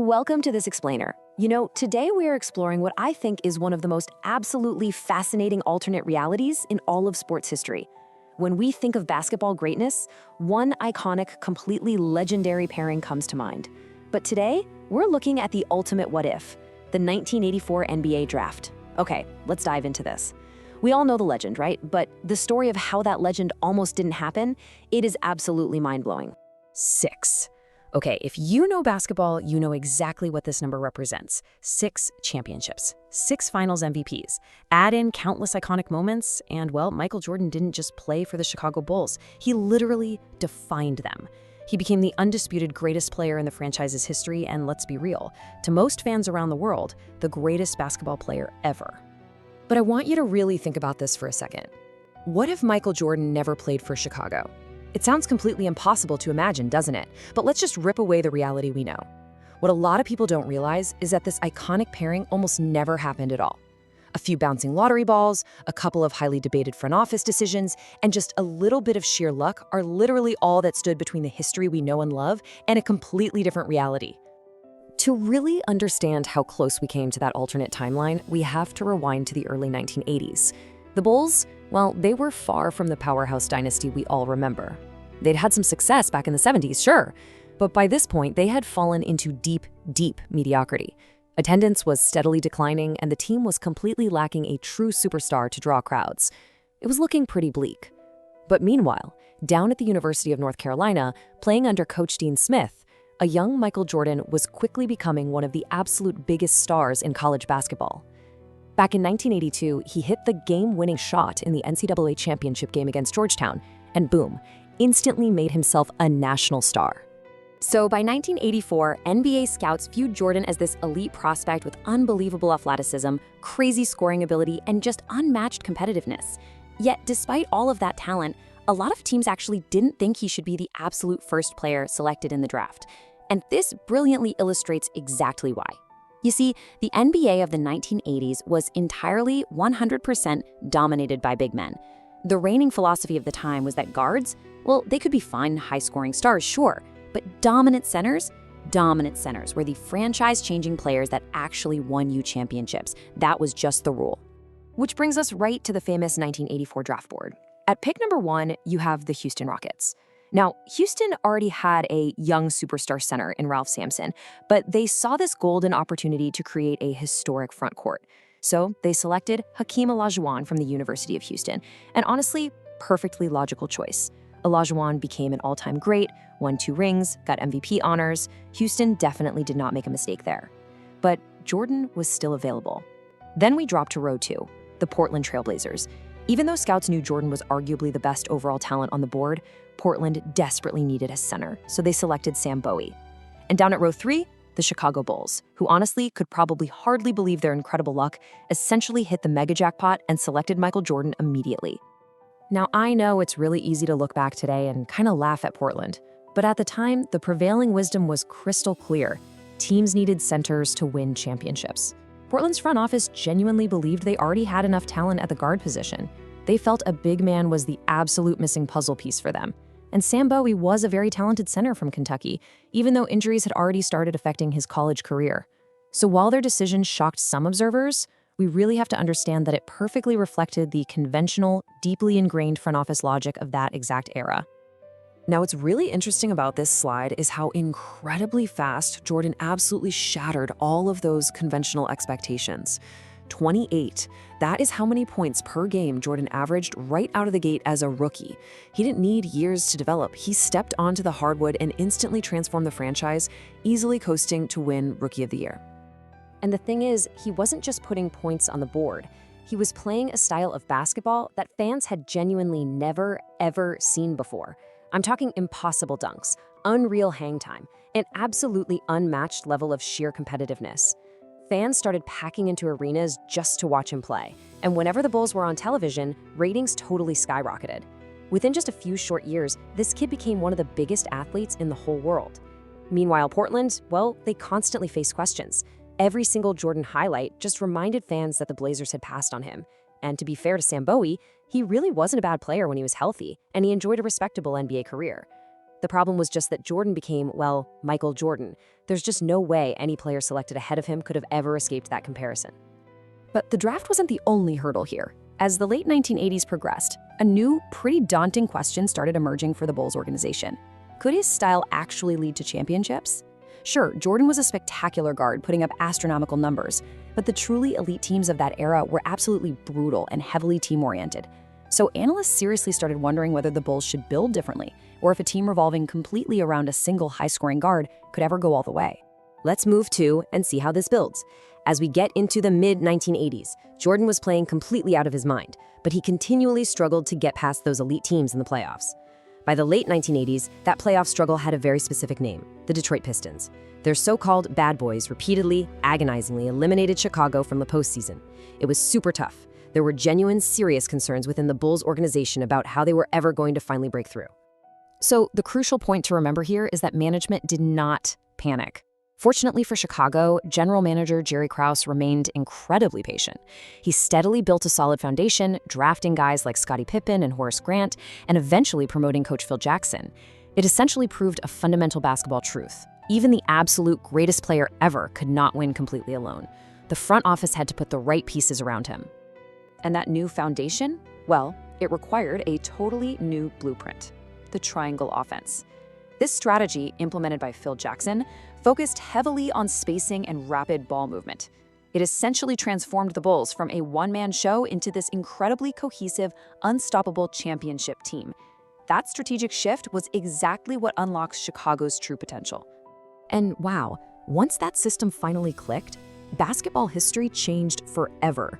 Welcome to this explainer. Today we are exploring what I think is one of the most absolutely fascinating alternate realities in all of sports history. When we think of basketball greatness, one iconic, completely legendary pairing comes to mind. But today, we're looking at the ultimate what if, the 1984 NBA draft. Okay, let's dive into this. We all know the legend, right? But the story of how that legend almost didn't happen, it is absolutely mind-blowing. 6. Okay, if you know basketball, you know exactly what this number represents. 6 championships, 6 finals MVPs. Add in countless iconic moments, and well, Michael Jordan didn't just play for the Chicago Bulls. He literally defined them. He became the undisputed greatest player in the franchise's history, and let's be real, to most fans around the world, the greatest basketball player ever. But I want you to really think about this for a second. What if Michael Jordan never played for Chicago? It sounds completely impossible to imagine, doesn't it? But let's just rip away the reality we know. What a lot of people don't realize is that this iconic pairing almost never happened at all. A few bouncing lottery balls, a couple of highly debated front office decisions, and just a little bit of sheer luck are literally all that stood between the history we know and love and a completely different reality. To really understand how close we came to that alternate timeline, we have to rewind to the early 1980s. The Bulls, well, they were far from the powerhouse dynasty we all remember. They'd had some success back in the 70s, sure, but by this point, they had fallen into deep, deep mediocrity. Attendance was steadily declining, and the team was completely lacking a true superstar to draw crowds. It was looking pretty bleak. But meanwhile, down at the University of North Carolina, playing under Coach Dean Smith, a young Michael Jordan was quickly becoming one of the absolute biggest stars in college basketball. Back in 1982, he hit the game-winning shot in the NCAA championship game against Georgetown, and boom, instantly made himself a national star. So by 1984, NBA scouts viewed Jordan as this elite prospect with unbelievable athleticism, crazy scoring ability, and just unmatched competitiveness. Yet despite all of that talent, a lot of teams actually didn't think he should be the absolute first player selected in the draft. And this brilliantly illustrates exactly why. You see, the NBA of the 1980s was entirely 100% dominated by big men. The reigning philosophy of the time was that guards, well, they could be fun, high-scoring stars, sure, but dominant centers were the franchise-changing players that actually won you championships. That was just the rule. Which brings us right to the famous 1984 draft board. At pick number 1, you have the Houston Rockets. Now, Houston already had a young superstar center in Ralph Sampson, but they saw this golden opportunity to create a historic front court. So they selected Hakeem Olajuwon from the University of Houston, and honestly, perfectly logical choice. Olajuwon became an all-time great, won 2 rings, got MVP honors. Houston definitely did not make a mistake there. But Jordan was still available. Then we dropped to row 2, the Portland Trail Blazers. Even though scouts knew Jordan was arguably the best overall talent on the board, Portland desperately needed a center, so they selected Sam Bowie. And down at row 3, the Chicago Bulls, who honestly could probably hardly believe their incredible luck, essentially hit the mega jackpot and selected Michael Jordan immediately. Now, I know it's really easy to look back today and kind of laugh at Portland, but at the time, the prevailing wisdom was crystal clear. Teams needed centers to win championships. Portland's front office genuinely believed they already had enough talent at the guard position. They felt a big man was the absolute missing puzzle piece for them. And Sam Bowie was a very talented center from Kentucky, even though injuries had already started affecting his college career. So while their decision shocked some observers, we really have to understand that it perfectly reflected the conventional, deeply ingrained front office logic of that exact era. Now, what's really interesting about this slide is how incredibly fast Jordan absolutely shattered all of those conventional expectations. 28. That is how many points per game Jordan averaged right out of the gate as a rookie. He didn't need years to develop. He stepped onto the hardwood and instantly transformed the franchise, easily coasting to win Rookie of the Year. And the thing is, he wasn't just putting points on the board. He was playing a style of basketball that fans had genuinely never, ever seen before. I'm talking impossible dunks, unreal hang time, an absolutely unmatched level of sheer competitiveness. Fans started packing into arenas just to watch him play, and whenever the Bulls were on television, ratings totally skyrocketed. Within just a few short years, this kid became one of the biggest athletes in the whole world. Meanwhile, Portland, well, they constantly faced questions. Every single Jordan highlight just reminded fans that the Blazers had passed on him. And to be fair to Sam Bowie, he really wasn't a bad player when he was healthy, and he enjoyed a respectable NBA career. The problem was just that Jordan became, well, Michael Jordan. There's just no way any player selected ahead of him could have ever escaped that comparison. But the draft wasn't the only hurdle here. As the late 1980s progressed, a new, pretty daunting question started emerging for the Bulls organization. Could his style actually lead to championships? Sure, Jordan was a spectacular guard, putting up astronomical numbers, but the truly elite teams of that era were absolutely brutal and heavily team-oriented. So analysts seriously started wondering whether the Bulls should build differently, or if a team revolving completely around a single high-scoring guard could ever go all the way. Let's move to and see how this builds. As we get into the mid-1980s, Jordan was playing completely out of his mind, but he continually struggled to get past those elite teams in the playoffs. By the late 1980s, that playoff struggle had a very specific name: the Detroit Pistons. Their so-called bad boys repeatedly, agonizingly eliminated Chicago from the postseason. It was super tough. There were genuine, serious concerns within the Bulls organization about how they were ever going to finally break through. So the crucial point to remember here is that management did not panic. Fortunately for Chicago, general manager Jerry Krause remained incredibly patient. He steadily built a solid foundation, drafting guys like Scottie Pippen and Horace Grant, and eventually promoting coach Phil Jackson. It essentially proved a fundamental basketball truth. Even the absolute greatest player ever could not win completely alone. The front office had to put the right pieces around him. And that new foundation? Well, it required a totally new blueprint: the triangle offense. This strategy, implemented by Phil Jackson, focused heavily on spacing and rapid ball movement. It essentially transformed the Bulls from a one-man show into this incredibly cohesive, unstoppable championship team. That strategic shift was exactly what unlocks Chicago's true potential. And wow, once that system finally clicked, basketball history changed forever.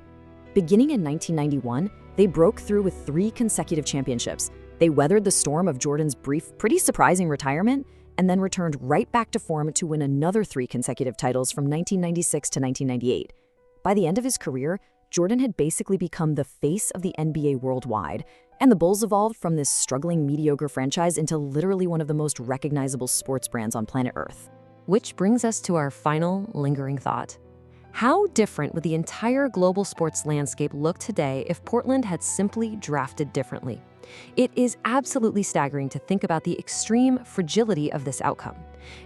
Beginning in 1991, they broke through with 3 consecutive championships. They weathered the storm of Jordan's brief, pretty surprising retirement, and then returned right back to form to win another 3 consecutive titles from 1996 to 1998. By the end of his career, Jordan had basically become the face of the NBA worldwide, and the Bulls evolved from this struggling, mediocre franchise into literally one of the most recognizable sports brands on planet Earth. Which brings us to our final, lingering thought. How different would the entire global sports landscape look today if Portland had simply drafted differently? It is absolutely staggering to think about the extreme fragility of this outcome.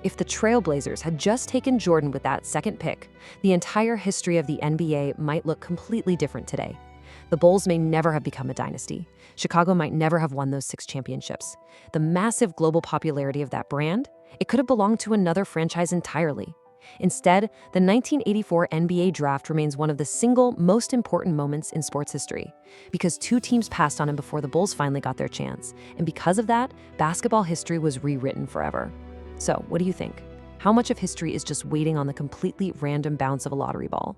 If the Trailblazers had just taken Jordan with that second pick, the entire history of the NBA might look completely different today. The Bulls may never have become a dynasty. Chicago might never have won those 6 championships. The massive global popularity of that brand, it could have belonged to another franchise entirely. Instead, the 1984 NBA draft remains one of the single most important moments in sports history, because 2 teams passed on him before the Bulls finally got their chance. And because of that, basketball history was rewritten forever. So, what do you think? How much of history is just waiting on the completely random bounce of a lottery ball?